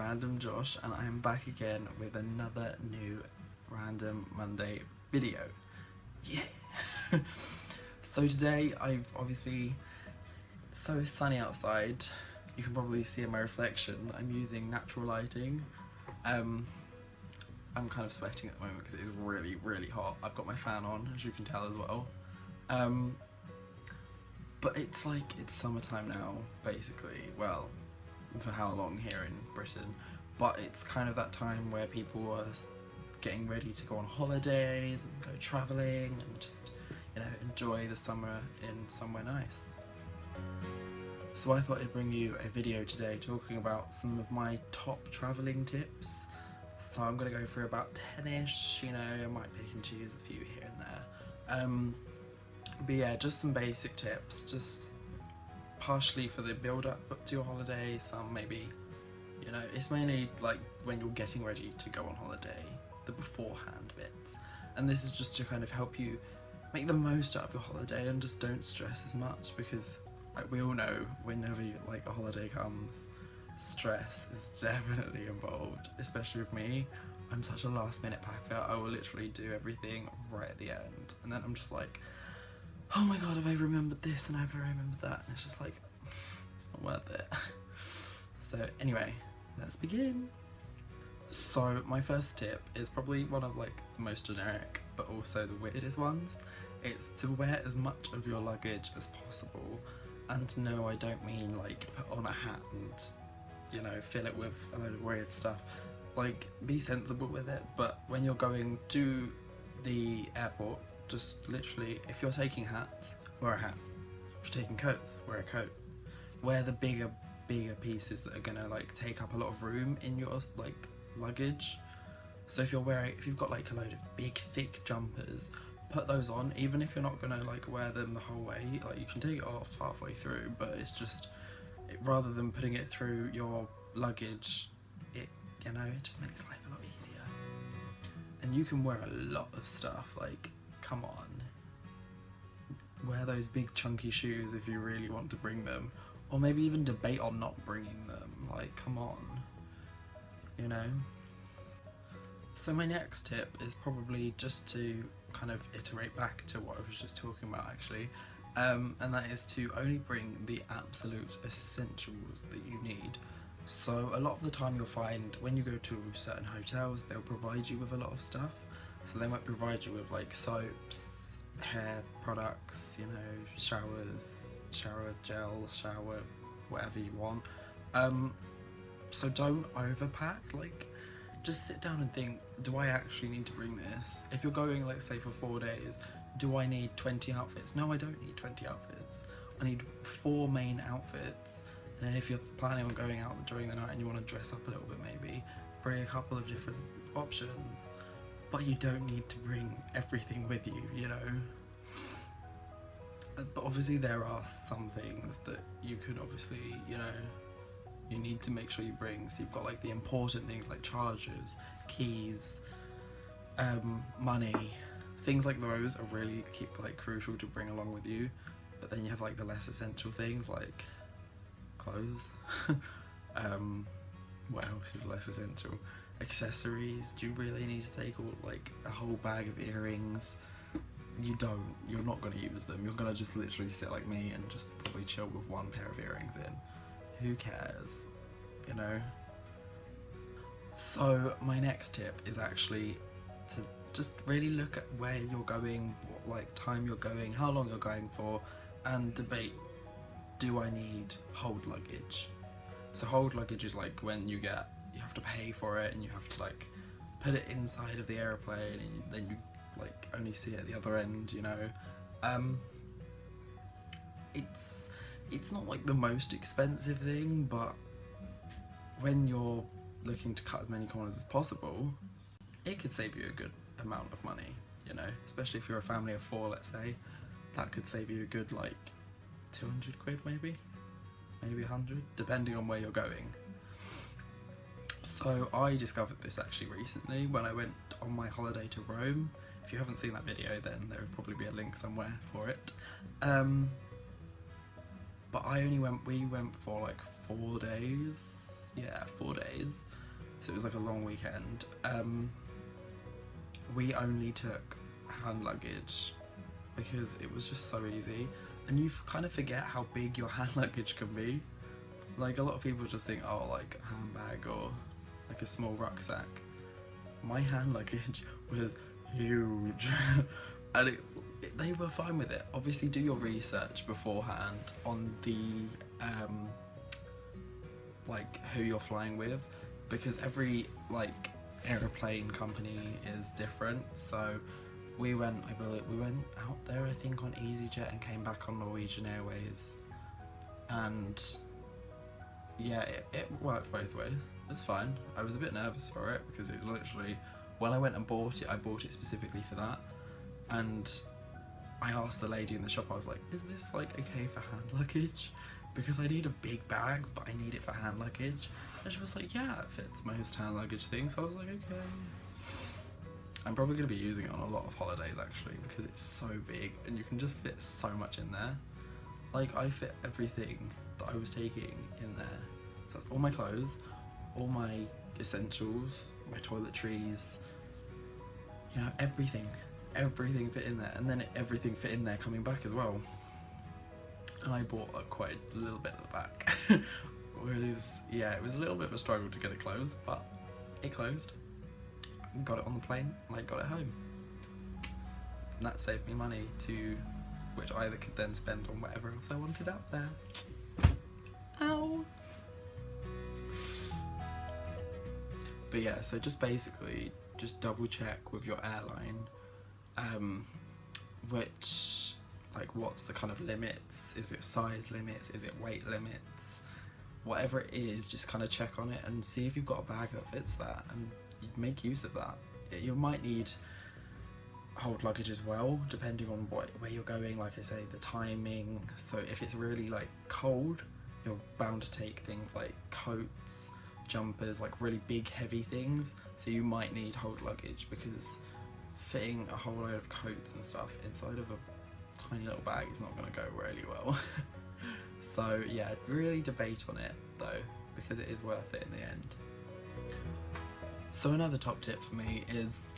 RandomJosh, and I am back again with another new Random Monday video. Yeah! So today so it's sunny outside. You can probably see in my reflection I'm using natural lighting. I'm kind of sweating at the moment because it is really, really hot. I've got my fan on, as you can tell as well. But it's summertime now, basically. Well, for how long here in Britain, but it's kind of that time where people are getting ready to go on holidays and go travelling and just, you know, enjoy the summer in somewhere nice. So I thought I'd bring you a video today talking about some of my top travelling tips. So I'm going to go through about 10ish, you know, I might pick and choose a few here and there. But yeah, just some basic tips, just partially for the build up to your holiday, some maybe, you know, it's mainly like when you're getting ready to go on holiday, the beforehand bits. And this is just to kind of help you make the most out of your holiday and just don't stress as much, because like we all know whenever a holiday comes, stress is definitely involved, especially with me. I'm such a last minute packer. I will literally do everything right at the end, and then I'm just like, oh my god, have I remembered this and have I remembered that? And it's just like, it's not worth it. So anyway, let's begin. So my first tip is probably one of like the most generic but also the weirdest ones. It's to wear as much of your luggage as possible. And no, I don't mean like put on a hat and, you know, fill it with a load of weird stuff. Like, be sensible with it, but when you're going to the airport, just literally, if you're taking hats, wear a hat. If you're taking coats, wear a coat. Wear the bigger pieces that are gonna like take up a lot of room in your like luggage. So if you've got like a load of big thick jumpers, put those on, even if you're not gonna like wear them the whole way. Like, you can take it off halfway through, but it's just, rather than putting it through your luggage, it just makes life a lot easier. And you can wear a lot of stuff, like, come on, wear those big chunky shoes if you really want to bring them, or maybe even debate on not bringing them, like, come on, you know. So my next tip is probably just to kind of iterate back to what I was just talking about actually, and that is to only bring the absolute essentials that you need. So a lot of the time you'll find when you go to certain hotels, they'll provide you with a lot of stuff. So they might provide you with like soaps, hair products, you know, showers, shower gel, shower whatever you want. So don't overpack. Like, just sit down and think, do I actually need to bring this? If you're going, let's say, for 4 days, do I need 20 outfits? No, I don't need 20 outfits. I need 4 main outfits. And then if you're planning on going out during the night and you want to dress up a little bit maybe, bring a couple of different options. But you don't need to bring everything with you, you know. But obviously there are some things that you could obviously, you know, you need to make sure you bring. So you've got like the important things like chargers, keys, money, things like those are really crucial to bring along with you. But then you have like the less essential things like clothes. What else is less essential? Accessories. Do you really need to take like a whole bag of earrings? You don't. You're not going to use them. You're going to just literally sit like me and just probably chill with 1 pair of earrings in. Who cares, you know? So my next tip is actually to just really look at where you're going, what like time you're going, how long you're going for, and debate, do I need hold luggage? So hold luggage is like when you have to pay for it and you have to like put it inside of the airplane, and then you like only see it at the other end, you know. It's not like the most expensive thing, but when you're looking to cut as many corners as possible, it could save you a good amount of money, you know, especially if you're a family of 4, let's say. That could save you a good like 200 quid maybe 100, depending on where you're going. So I discovered this actually recently when I went on my holiday to Rome. If you haven't seen that video, then there would probably be a link somewhere for it. But we went for like 4 days, yeah, 4 days, so it was like a long weekend. We only took hand luggage because it was just so easy, and you kind of forget how big your hand luggage can be. Like, a lot of people just think, oh, like a handbag or like a small rucksack. My hand luggage was huge and they were fine with it. Obviously do your research beforehand on the like who you're flying with, because every like aeroplane company is different. So we went out there, I think, on EasyJet and came back on Norwegian Airways, and yeah, it worked both ways. It's fine. I was a bit nervous for it because it was literally, when I went and bought it, I bought it specifically for that. And I asked the lady in the shop, I was like, is this like okay for hand luggage? Because I need a big bag, but I need it for hand luggage. And she was like, yeah, it fits most hand luggage things. So I was like, okay. I'm probably going to be using it on a lot of holidays actually, because it's so big and you can just fit so much in there. Like, I fit everything that I was taking in there. So that's all my clothes, all my essentials, my toiletries, you know, everything fit in there, and then everything fit in there coming back as well. And I bought quite a little bit at the back. Yeah, it was a little bit of a struggle to get it closed, but it closed. Got it on the plane and I got it home. And that saved me money which I could then spend on whatever else I wanted out there. Ow! But yeah, so just basically, just double check with your airline, what's the kind of limits, is it size limits, is it weight limits, whatever it is, just kind of check on it and see if you've got a bag that fits that, and make use of that. You might need hold luggage as well, depending on where you're going, like I say, the timing. So if it's really like cold, you're bound to take things like coats, jumpers, like really big heavy things, so you might need hold luggage, because fitting a whole load of coats and stuff inside of a tiny little bag is not going to go really well. So yeah, really debate on it though, because it is worth it in the end. So another top tip for me is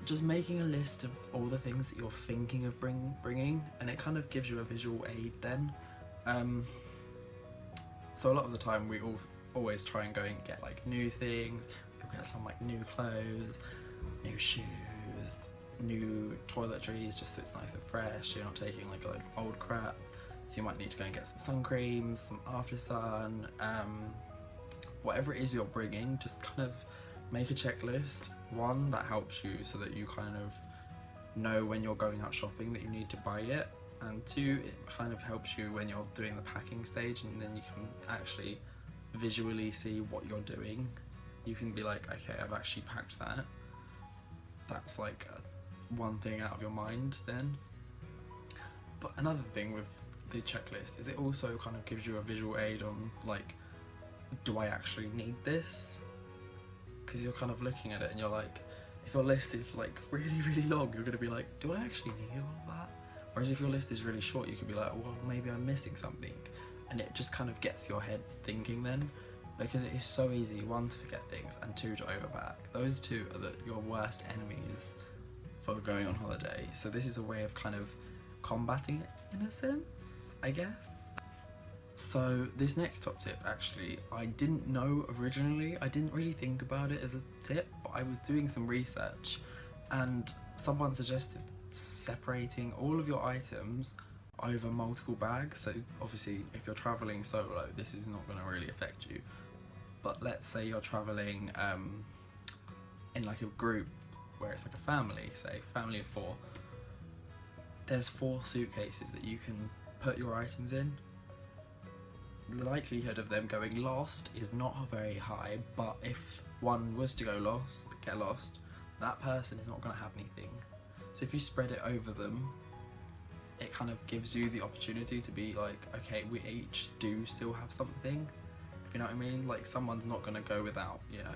just making a list of all the things that you're thinking of bringing, and it kind of gives you a visual aid then. So a lot of the time we always try and go and get like new things. You'll get some like new clothes, new shoes, new toiletries, just so it's nice and fresh. You're not taking like a load of old crap. So you might need to go and get some sun creams, some after sun, whatever it is you're bringing, just kind of make a checklist. One, that helps you so that you kind of know when you're going out shopping that you need to buy it, and two, it kind of helps you when you're doing the packing stage, and then you can actually visually see what you're doing. You can be like, okay, I've actually packed that. That's like one thing out of your mind then. But another thing with the checklist is it also kind of gives you a visual aid on like, do I actually need this? Because you're kind of looking at it and you're like, if your list is like really, really long, you're going to be like, do I actually need all of that? Whereas if your list is really short, you could be like, well, maybe I'm missing something. And it just kind of gets your head thinking then, because it is so easy, one, to forget things, and two, to overpack. Those two are your worst enemies for going on holiday. So this is a way of kind of combating it in a sense, I guess. So this next top tip, actually, I didn't know originally. I didn't really think about it as a tip, but I was doing some research and someone suggested separating all of your items over multiple bags. So obviously if you're traveling solo, this is not going to really affect you, but let's say you're traveling in like a group where it's like a family, say family of 4, there's 4 suitcases that you can put your items in. The likelihood of them going lost is not very high, but if one was to get lost, that person is not going to have anything. So if you spread it over them, it kind of gives you the opportunity to be like, okay, we each do still have something, if you know what I mean? Like, someone's not going to go without, you know.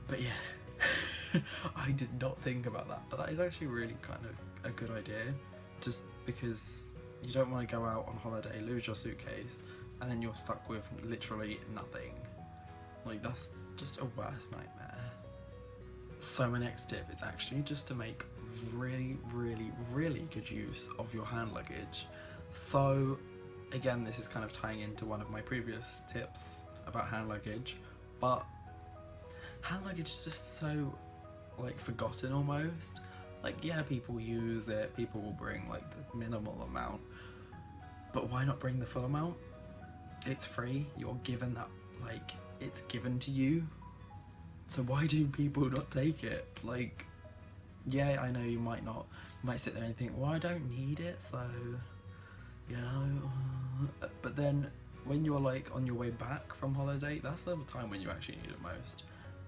But yeah, I did not think about that, but that is actually really kind of a good idea, just because you don't want to go out on holiday, lose your suitcase, and then you're stuck with literally nothing. Like, that's just a worst nightmare. So my next tip is actually just to make really, really, really good use of your hand luggage. So again, this is kind of tying into one of my previous tips about hand luggage, but hand luggage is just so like forgotten almost. Like, yeah, people use it, people will bring like the minimal amount, but why not bring the full amount? It's free, you're given that, like, it's given to you. So why do people not take it? Like, yeah, I know you might sit there and think, well, I don't need it, so, you know. But then when you're like on your way back from holiday, that's the time when you actually need it most.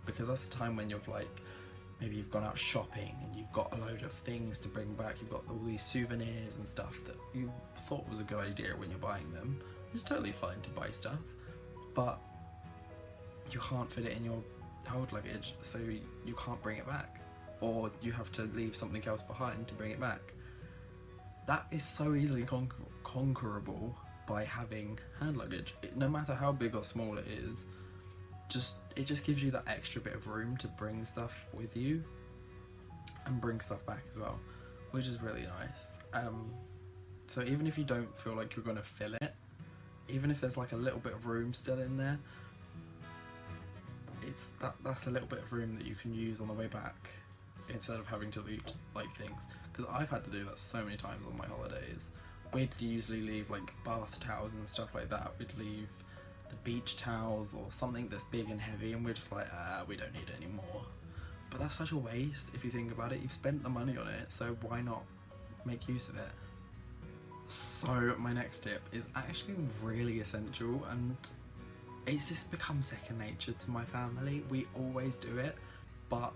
Because that's the time when you've like, maybe you've gone out shopping and you've got a load of things to bring back. You've got all these souvenirs and stuff that you thought was a good idea when you're buying them. It's totally fine to buy stuff, but you can't fit it in your hold luggage, so you can't bring it back, or you have to leave something else behind to bring it back. That is so easily conquerable by having hand luggage. No matter how big or small it is, it just gives you that extra bit of room to bring stuff with you and bring stuff back as well, which is really nice. So even if you don't feel like you're going to fill it, even if there's like a little bit of room still in there, that's a little bit of room that you can use on the way back instead of having to leave like things. Because I've had to do that so many times on my holidays. We'd usually leave like bath towels and stuff like that. We'd leave the beach towels or something that's big and heavy, and we're just like, we don't need it anymore. But that's such a waste if you think about it. You've spent the money on it, so why not make use of it? So my next tip is actually really essential, and it's just become second nature to my family. We always do it, but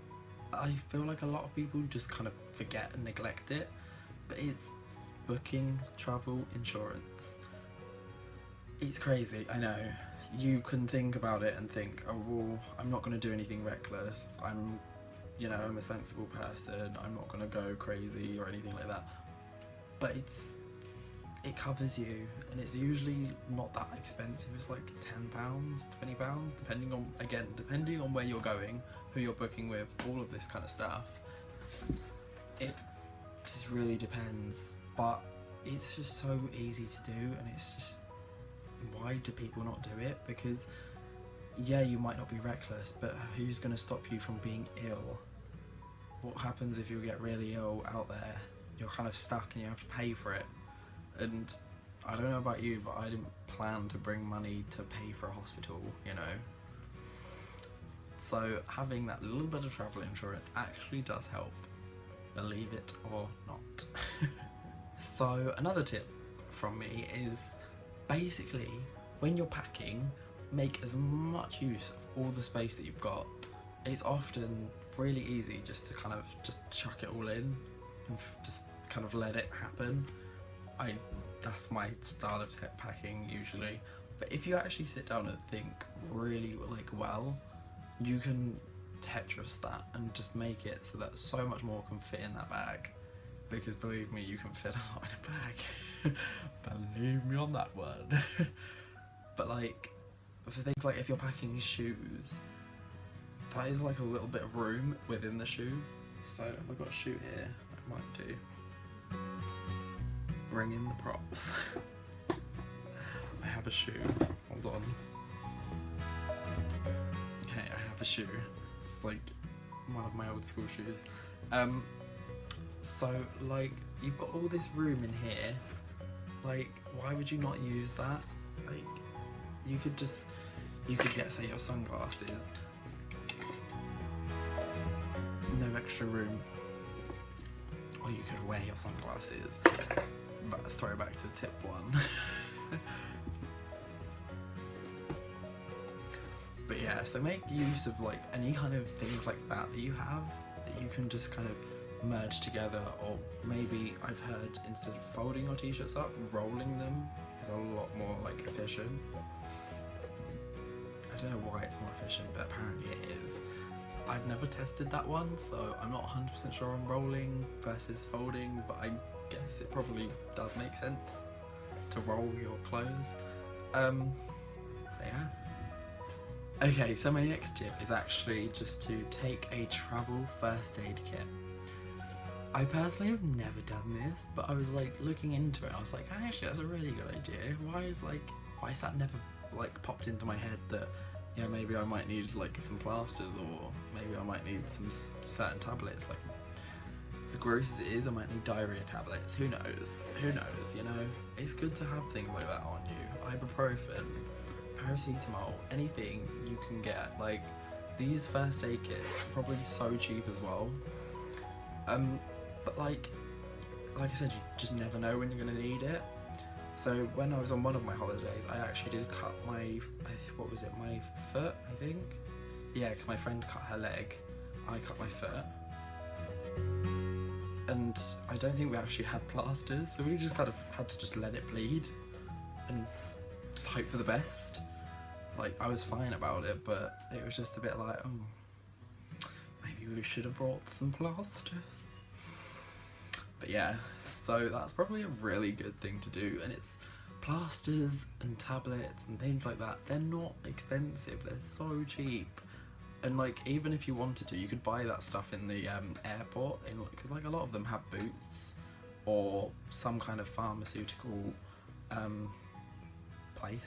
I feel like a lot of people just kind of forget and neglect it. But it's booking travel insurance. It's crazy, I know. You can think about it and think, oh well, I'm not going to do anything reckless. I'm a sensible person. I'm not going to go crazy or anything like that. But it covers you, and it's usually not that expensive. It's like £10, £20, depending on where you're going, who you're booking with, all of this kind of stuff. It just really depends, but it's just so easy to do, and it's just, why do people not do it? Because yeah, you might not be reckless, but who's going to stop you from being ill? What happens if you get really ill out there? You're kind of stuck and you have to pay for it. And I don't know about you, but I didn't plan to bring money to pay for a hospital, you know. So having that little bit of travel insurance actually does help, believe it or not. So another tip from me is basically when you're packing, make as much use of all the space that you've got. It's often really easy just to kind of just chuck it all in and just kind of let it happen. That's my style of packing usually, but if you actually sit down and think really well, you can Tetris that and just make it so that so much more can fit in that bag, because believe me, you can fit a lot in a bag. Believe me on that one. But like for things like if you're packing shoes, that is like a little bit of room within the shoe. So if I've got a shoe here, I might do. Bring in the props. I have a shoe. Hold on. Okay, I have a shoe. It's like one of my old school shoes. So like you've got all this room in here. Like, why would you not use that? Like, you could get, say, your sunglasses. No extra room. Or you could wear your sunglasses. But throwback to tip one. But yeah, so make use of like any kind of things like that you have, that you can just kind of merge together. Or maybe I've heard, instead of folding your t-shirts up, rolling them is a lot more like efficient. I don't know why it's more efficient, but apparently it is. I've never tested that one, so I'm not 100% sure on rolling versus folding, but I guess it probably does make sense to roll your clothes. But yeah. Okay, so my next tip is actually just to take a travel first aid kit. I personally have never done this, but I was like looking into it. I was like, actually, that's a really good idea. Why has that never like popped into my head that, you know, maybe I might need like some plasters, or maybe I might need some certain tablets. Like, as gross as it is, I might need diarrhea tablets. Who knows? Who knows? You know, it's good to have things like that on you. Ibuprofen, paracetamol, anything you can get. Like, these first aid kits are probably so cheap as well. But like I said, you just never know when you're gonna need it. So when I was on one of my holidays, I actually did cut my, what was it, my foot, I think? Yeah, because my friend cut her leg, I cut my foot. And I don't think we actually had plasters, so we just kind of had to just let it bleed and just hope for the best. Like, I was fine about it, but it was just a bit like, oh, maybe we should have brought some plasters. But yeah, so that's probably a really good thing to do, and it's plasters and tablets and things like that. They're not expensive, they're so cheap. And like, even if you wanted to, you could buy that stuff in the airport, because like a lot of them have Boots or some kind of pharmaceutical place.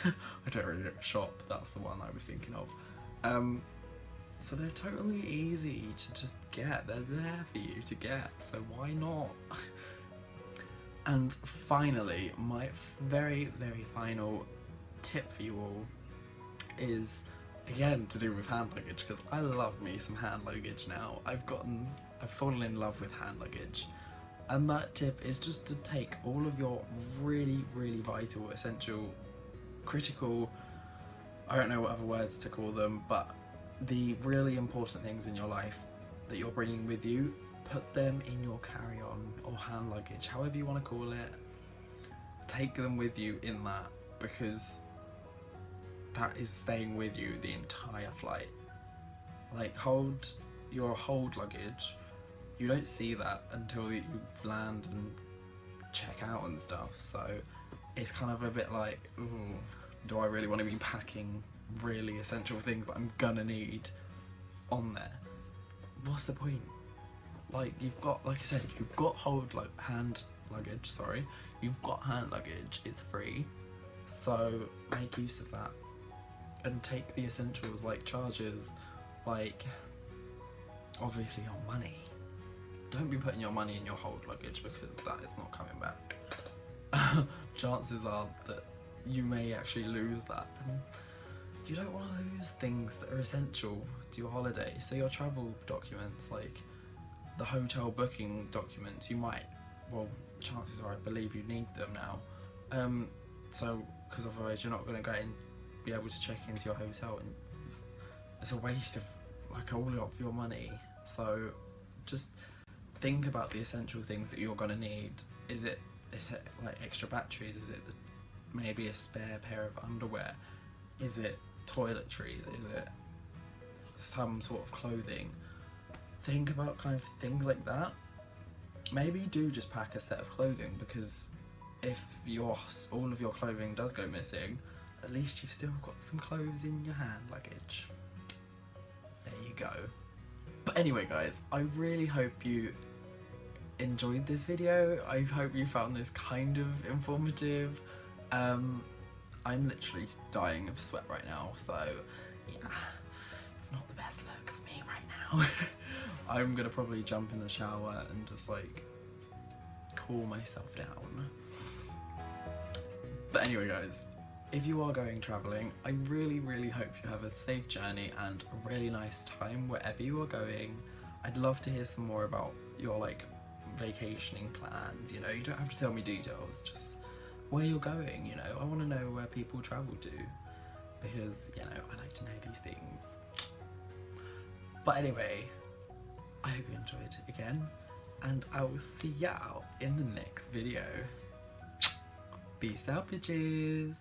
I don't really know, shop, that's the one I was thinking of. So they're totally easy to just get, they're there for you to get, so why not? And finally, my very, very final tip for you all is, again, to do with hand luggage, because I love me some hand luggage now. I've fallen in love with hand luggage. And that tip is just to take all of your really, really vital, essential, critical, I don't know what other words to call them, but the really important things in your life that you're bringing with you, put them in your carry-on or hand luggage, however you want to call it. Take them with you in that, because that is staying with you the entire flight. Like, your hold luggage, you don't see that until you land and check out and stuff, so it's kind of a bit like, ooh, do I really want to be packing really essential things that I'm gonna need on there? What's the point? Like, you've got, like I said, you've got hand luggage, sorry. You've got hand luggage, it's free, so make use of that. And take the essentials like chargers, like, obviously your money. Don't be putting your money in your hold luggage, because that is not coming back. Chances are that you may actually lose that. And you don't want to lose things that are essential to your holiday. So your travel documents, like the hotel booking documents, you might, well, chances are I believe you need them now. So, because otherwise you're not going to go and be able to check into your hotel, and it's a waste of like all of your money. So just think about the essential things that you're going to need. Is it like extra batteries? Is it maybe a spare pair of underwear? Is it toiletries? Is it some sort of clothing? Think about kind of things like that. Maybe do just pack a set of clothing, because if all of your clothing does go missing, at least you've still got some clothes in your hand luggage. There you go. But anyway guys, I really hope you enjoyed this video. I hope you found this kind of informative. I'm literally dying of sweat right now, so yeah, it's not the best look for me right now. I'm gonna probably jump in the shower and just like cool myself down. But anyway guys, if you are going travelling, I really, really hope you have a safe journey and a really nice time wherever you are going. I'd love to hear some more about your like vacationing plans. You know, you don't have to tell me details, just where you're going, you know. I want to know where people travel to, because, you know, I like to know these things. But anyway, I hope you enjoyed again, and I will see y'all in the next video. Peace out, bitches.